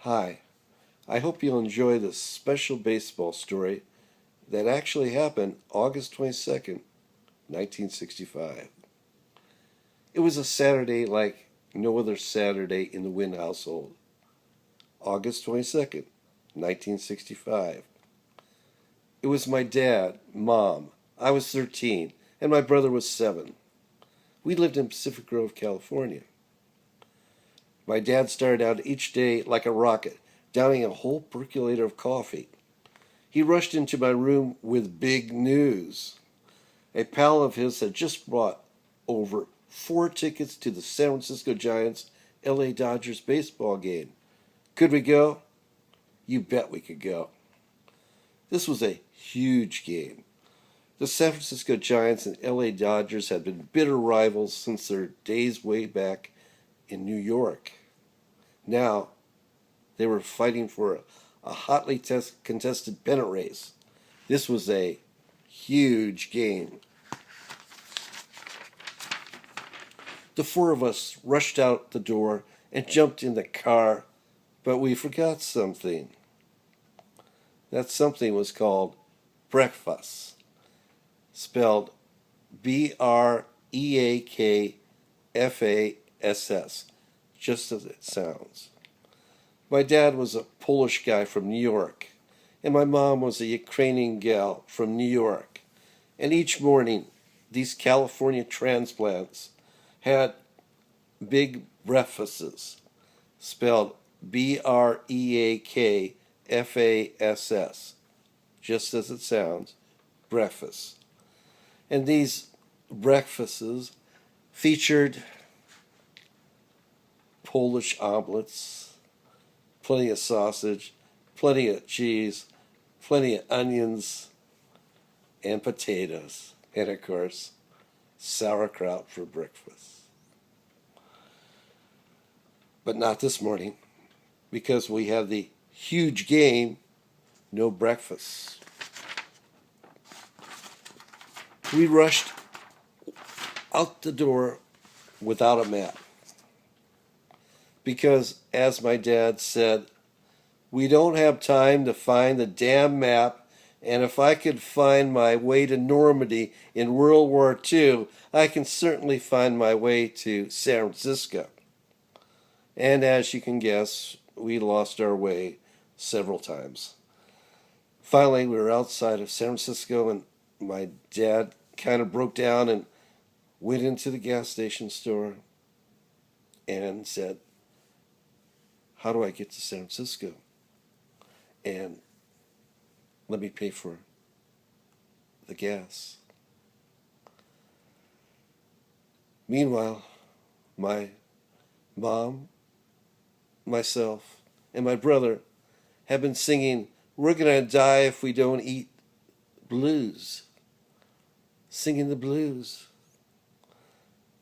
Hi, I hope you'll enjoy this special baseball story that actually happened August 22nd, 1965. It was a Saturday like no other Saturday in the Wynn household. August 22nd, 1965. It was my dad, Mom. I was 13, and my brother was 7. We lived in Pacific Grove, California. My dad started out each day like a rocket, downing a whole percolator of coffee. He rushed into my room with big news. A pal of his had just bought over 4 tickets to the San Francisco Giants LA Dodgers baseball game. Could we go? You bet we could go. This was a huge game. The San Francisco Giants and LA Dodgers had been bitter rivals since their days way back in New York. Now, they were fighting for a hotly contested pennant race. This was a huge game. The 4 of us rushed out the door and jumped in the car, but we forgot something. That something was called breakfast, spelled Breakfass, just as it sounds. My dad was a Polish guy from New York, and my mom was a Ukrainian gal from New York. And each morning, these California transplants had big breakfasts, spelled Breakfass, just as it sounds, breakfast. And these breakfasts featured Polish omelets, plenty of sausage, plenty of cheese, plenty of onions, and potatoes, and of course, sauerkraut for breakfast. But not this morning, because we have the huge game, no breakfast. We rushed out the door without a map. Because, as my dad said, we don't have time to find the damn map, and if I could find my way to Normandy in World War II, I can certainly find my way to San Francisco. And as you can guess, we lost our way several times. Finally, we were outside of San Francisco, and my dad kind of broke down and went into the gas station store and said, "How do I get to San Francisco? And let me pay for the gas." Meanwhile, my mom, myself, and my brother have been singing "We're Gonna Die If We Don't Eat" blues. Singing the blues.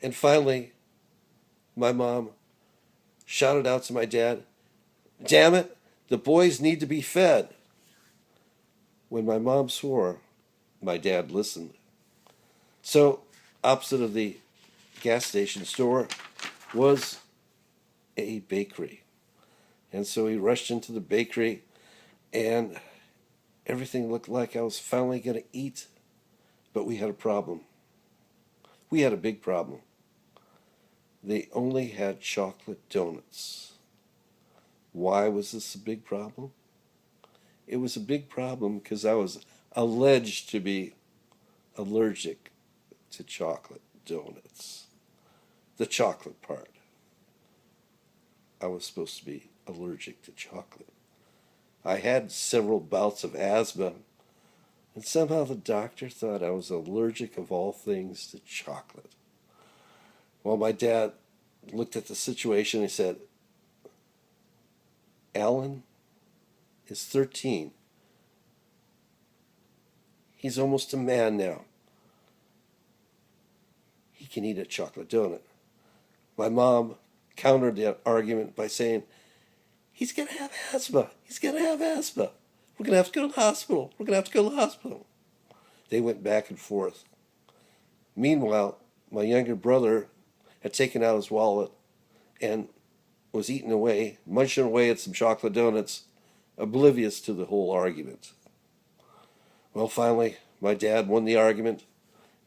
And finally, my mom shouted out to my dad, "Damn it, the boys need to be fed." When my mom swore, my dad listened. So, opposite of the gas station store was a bakery. And so he rushed into the bakery, and everything looked like I was finally going to eat. But we had a problem. We had a big problem. They only had chocolate donuts. Why was this a big problem? It was a big problem because I was alleged to be allergic to chocolate donuts. The chocolate part. I was supposed to be allergic to chocolate. I had several bouts of asthma, and somehow the doctor thought I was allergic of all things to chocolate. Well, my dad looked at the situation and he said, "Alan is 13. He's almost a man now. He can eat a chocolate donut." My mom countered that argument by saying, "He's going to have asthma. He's going to have asthma. We're going to have to go to the hospital. We're going to have to go to the hospital." They went back and forth. Meanwhile, my younger brother had taken out his wallet and was eating away, munching away at some chocolate donuts, oblivious to the whole argument. Well, finally, my dad won the argument,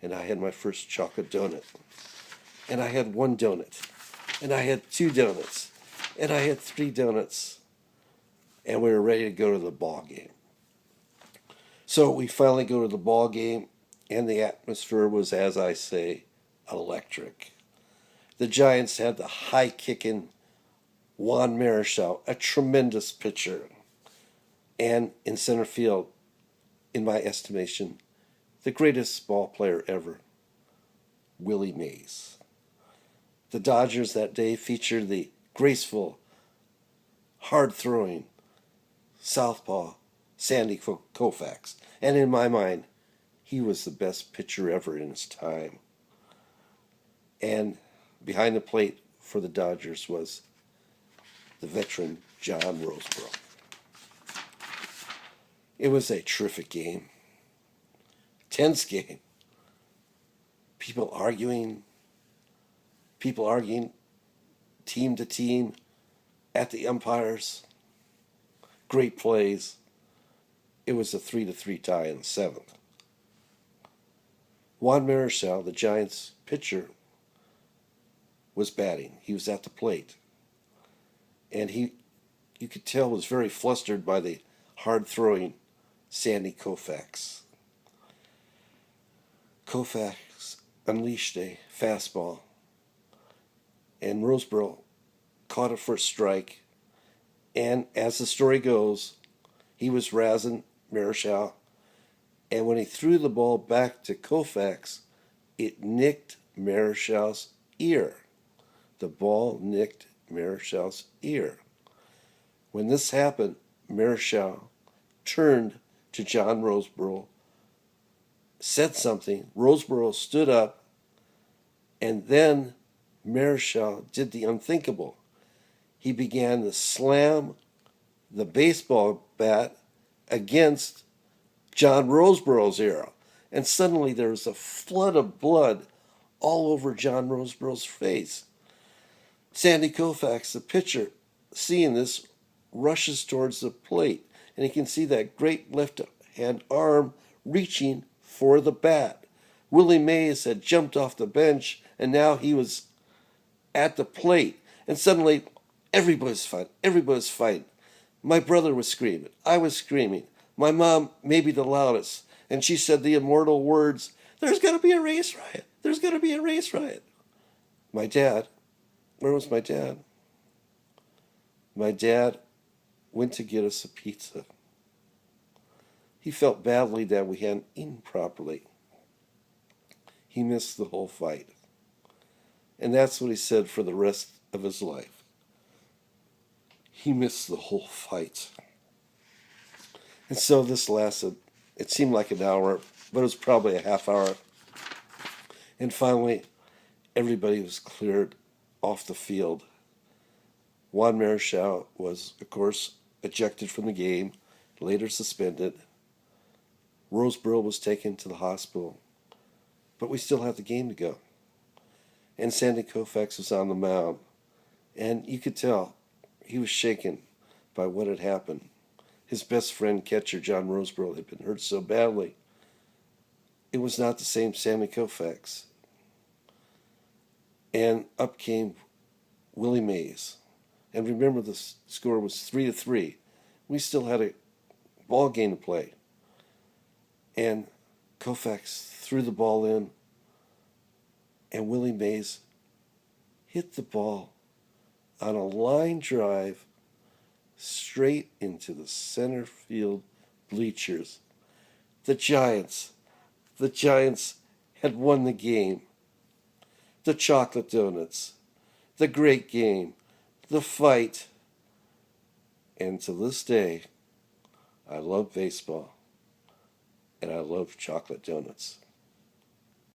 and I had my first chocolate donut. And I had one donut. And I had two donuts. And I had three donuts. And we were ready to go to the ball game. So we finally go to the ball game, and the atmosphere was, as I say, electric. The Giants had the high-kicking Juan Marichal, a tremendous pitcher. And in center field, in my estimation, the greatest ball player ever, Willie Mays. The Dodgers that day featured the graceful, hard-throwing southpaw Sandy Koufax. And in my mind, he was the best pitcher ever in his time. And behind the plate for the Dodgers was the veteran John Roseboro. It was a terrific game. Tense game. People arguing team to team at the umpires. Great plays. It was a 3-3 tie in the seventh. Juan Marichal, the Giants pitcher, was batting. He was at the plate. And you could tell, was very flustered by the hard-throwing Sandy Koufax. Koufax unleashed a fastball, and Roseboro caught it for a strike. And as the story goes, he was razzing Marichal, and when he threw the ball back to Koufax, it nicked Marichal's ear. The ball nicked Marichal's ear. When this happened, Marichal turned to John Roseboro, said something. Roseboro stood up, and then Marichal did the unthinkable. He began to slam the baseball bat against John Roseboro's ear. And suddenly there was a flood of blood all over John Roseboro's face. Sandy Koufax, the pitcher, seeing this, rushes towards the plate, and he can see that great left-hand arm reaching for the bat. Willie Mays had jumped off the bench, and now he was at the plate. And suddenly, everybody's fighting. My brother was screaming. I was screaming. My mom, maybe the loudest, and she said the immortal words, "There's going to be a race riot. There's going to be a race riot." My dad, where was my dad? My dad went to get us a pizza. He felt badly that we hadn't eaten properly. He missed the whole fight. And that's what he said for the rest of his life. He missed the whole fight. And so this lasted, it seemed like an hour, but it was probably a half hour. And finally, everybody was cleared off the field. Juan Marichal was, of course, ejected from the game, later suspended. Roseboro was taken to the hospital, but we still had the game to go. And Sandy Koufax was on the mound, and you could tell he was shaken by what had happened. His best friend, catcher John Roseboro, had been hurt so badly. It was not the same Sandy Koufax. And up came Willie Mays. And remember, the score was 3-3. We still had a ball game to play. And Koufax threw the ball in, and Willie Mays hit the ball on a line drive straight into the center field bleachers. The Giants had won the game. The chocolate donuts, the great game, the fight. And to this day, I love baseball, and I love chocolate donuts.